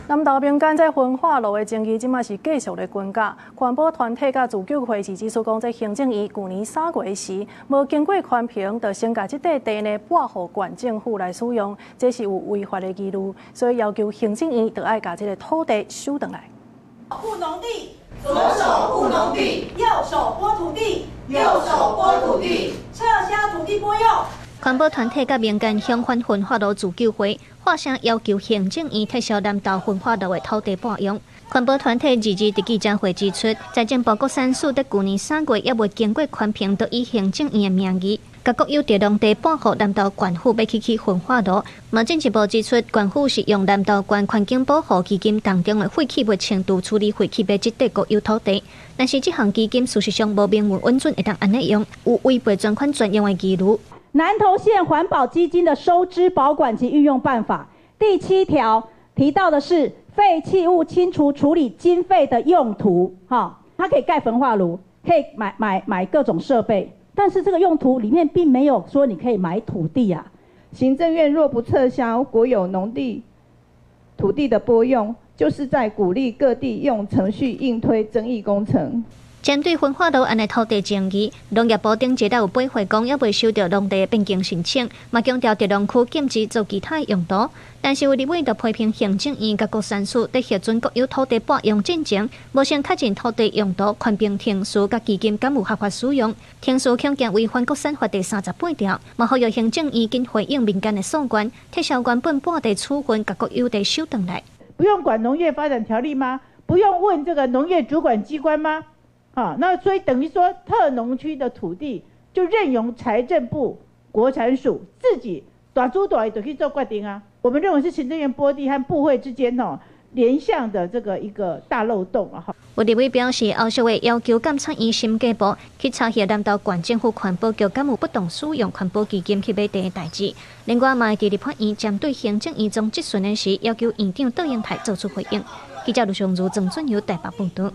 南投民間這焚化爐的爭議，今嘛是繼續咧滾價。環保團體甲自救會是指出講，這行政院去年3月時，無經過環評，就先把這塊地呢撥予縣政府來使用，這是有違法的記錄，所以要求行政院就愛把這個土地收回來。護農地，左手護農地，右手撥土地，右手撥土地，撤銷土地撥用。環保團體甲民間向反焚化爐自救會發聲，要求行政院撤銷南投焚化爐的土地撥用。環保團體日在記者會指出，財政部國產署在去年3月也未經過環評，就以行政院的名義，甲國有地農地撥予南投縣府要起焚化爐。嘛進一步指出，縣府是用南投縣環境保護基金當中的廢棄物程度處理廢棄物這塊國有土地，但是這項基金事實上無明文允准會當安尼用，有違背專款專用的記錄。南投縣環保基金的收支保管及運用辦法第7條提到的是廢棄物清除處理經費的用途，它可以蓋焚化爐，可以買各種設備，但是這個用途裡面並沒有說你可以買土地啊。行政院若不撤銷國有農地土地的撥用，就是在鼓勵各地用程序硬推爭議工程。針對焚化爐安尼土地爭議，農業部頂一日有8回講，也未收到農地的變更申請，嘛強調地農區禁止做其他用途。但是為立委就批評行政院甲國產署在核准國有土地撥用進前，無先確認土地用途、權柄停輸甲基金敢有合法使用，停輸恐驚違反國產法第38條，嘛呼籲行政院緊回應民間的訴願，撤銷原本半地處分甲國有地收回來。不用管農業發展條例嗎？不用問這個農業主管機關嗎？那所以等於說，特農區的土地就任由財政部、國產署自己大主大意就去做決定啊。我們認為是行政院撥地和部會之間聯項的這個一個大漏洞啊。有立委表示，後續會要求監察院審計部去查核南投縣政府環保局敢有不當使用環保基金去買地的代誌。另外，嘛會在立法院針對行政院從質詢的時，要求院長杜英台做出回應。記者盧尚如、鄭俊堯台北報道。